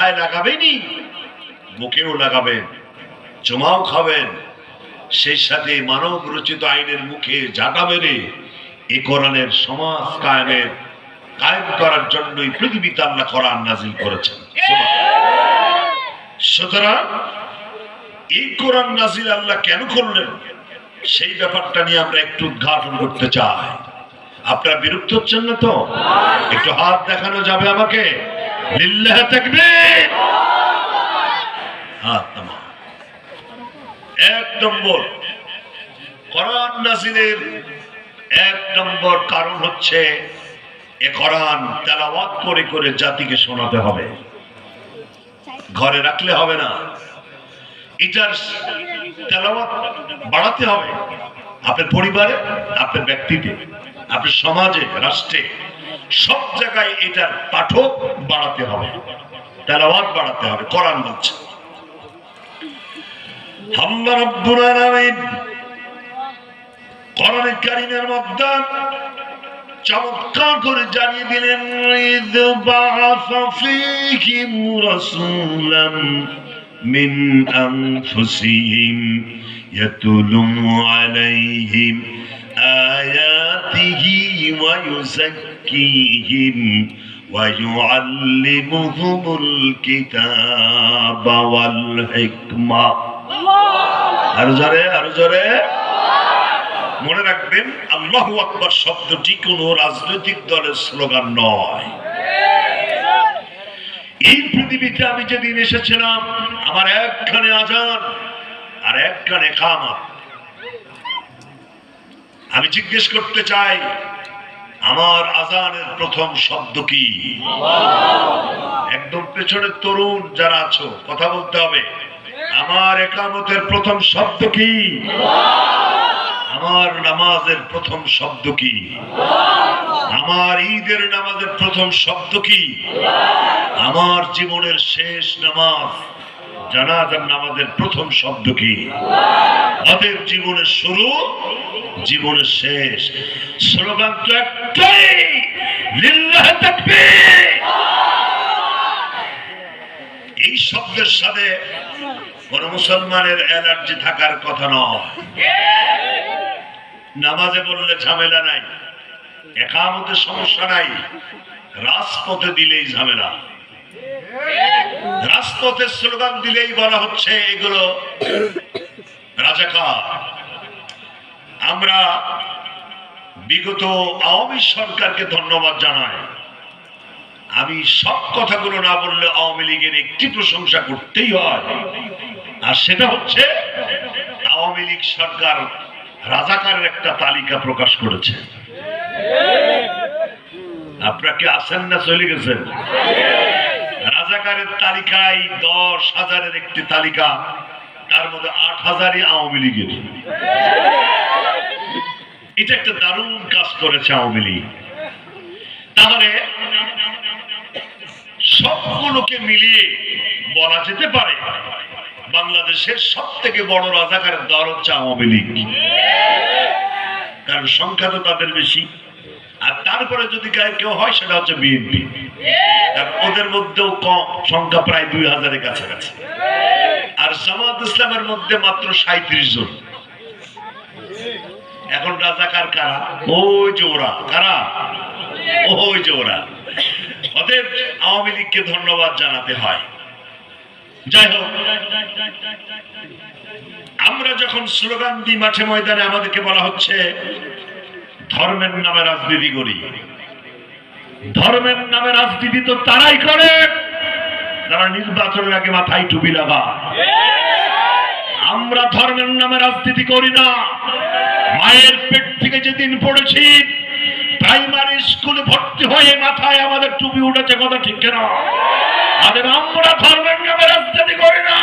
মাথায় লাগাবেনই, মুখেও লাগাবেন, জমাও খাবেন, সেই সাথে মানব রচিত আইনের মুখে ঝাঁটা মেরে এ কোরআনের সমাজ কায়েম করার জন্যই পৃথিবীতে আল্লাহ কোরআন নাজিল করেছেন। সুতরাং এই কোরআন নাজিল আল্লাহ কেন করলেন সেই ব্যাপারটা নিয়ে আমরা একটু উদ্ঘাটন করতে চাই। আপনারা বিরক্ত হচ্ছেন না তো? একটু হাত দেখানো যাবে আমাকে? লিল্লাহ তাকবীর। হাত নামান। এক নম্বর কোরআন নাজিলের এক নম্বর কারণ হচ্ছে এ কোরআন তেলাওয়াত করে করে জাতিকে শোনাতে হবে, ঘরে রাখলে হবে না। এটার তেলাওয়াত বাড়াতে হবে আপনার পরিবারে, আপনার ব্যক্তিতে, আপনার সমাজে, রাষ্ট্রে, সব জায়গায় এটার পাঠক বাড়াতে হবে, তেলাওয়াত বাড়াতে হবে। কোরআন বলছে আল্লাহ রাব্বুল আলামিন কোরআনে কারীমের মধ্যে চমৎকার করে জানিয়ে দিলেন, ইয বাআসা ফীহিম রাসূলাম মিন আনফুসিহিম ইয়াতুলু আলাইহিম আয়াতিহি ওয়া ইউযাক্কিহিম ওয়া ইউআল্লিমুহুমুল কিতাবা ওয়াল হিকমা। আরো জোরে মনে রাখবেন, আল্লাহু আকবার শব্দটি কোন রাজনৈতিক দলের স্লোগান নয়। এই পৃথিবীতে আমি যেদিন এসেছিলাম আমার একখানে আজান আর একখানে ইকামত। আমি জিজ্ঞেস করতে চাই, আমার আজানের প্রথম শব্দ কি? একদম পেছনের তরুণ যারা আছো কথা বলতে হবে। আমার ইকামতের প্রথম শব্দ কি? আমার নামাজের প্রথম শব্দ কি? আমার ঈদের নামাজের প্রথম শব্দ কি? আমার জীবনের শেষ নামাজ জানাজার নামাজের প্রথম শব্দ কি? আমাদের জীবনের শুরু, জীবনের শেষ। স্লোগান তো একটাই, লিল্লাহ তাকবীর। এই শব্দের সাথে কোন মুসলমানের অ্যালার্জি থাকার কথা নয়। নামাজে বললে ঝামেলা নাই, ইকামতে সমস্যা নাই, রাজপথে দিলেই ঝামেলা। রাজপথে স্লোগান দিলেই বলা হচ্ছে এগুলো রাজাকার। আমরা বিগত আওয়ামী সরকারকে ধন্যবাদ জানাই। আমি সব কথাগুলো না বললে আওয়ামী লীগের একটি প্রশংসা করতেই হয়, আর সেটা হচ্ছে আওয়ামী লীগ সরকার রাজাকারের একটা তালিকা প্রকাশ করেছে। আপনারা কি আছেন না চলে গেছেন? রাজাকারের তালিকায় 10,000-এর একটি তালিকা, তার মধ্যে 8,000-ই আওয়ামী লীগের। এটা একটা দারুণ কাজ করেছে আওয়ামী লীগ। তাহলে সবগুলোকে মিলিয়ে বলা যেতে পারে বাংলাদেশের সব থেকে বড় রাজাকারের দল হচ্ছে আওয়ামী লীগ, কারণ সংখ্যা তো তাদের বেশি। আর তারপরে যদি কেউ হয় সেটা হচ্ছে বিএনপি, কারণ ওদের মধ্যেও কম সংখ্যা, প্রায় 2,000-এর কাছাকাছি। আর জামাত ইসলামের মধ্যে মাত্র 37 জন। এখন রাজাকার কারা? ওই যে ওরা। কারা? ওই যে ওরা। ওদের আওয়ামী লীগকে ধন্যবাদ জানাতে হয়। যাই হোক, আমরা যখন স্লোগান দিই মাঠে ময়দানে, আমাদেরকে বলা হচ্ছে ধর্মের নামে রাজনীতি করি। ধর্মের নামে রাজনীতি তো তারাই করে যারা নির্বাচনের আগে মাথায় টুপি লাগায়। আমরা ধর্মের নামে রাজনীতি করি না। মায়ের পেট থেকে যেদিন পড়েছি, প্রাইমারি স্কুলে ভর্তি হয়ে মাথায় আমাদের টুপি উঠেছে, কথা ঠিক না? আমরা ধর্মের নামে রাজনীতি করি না।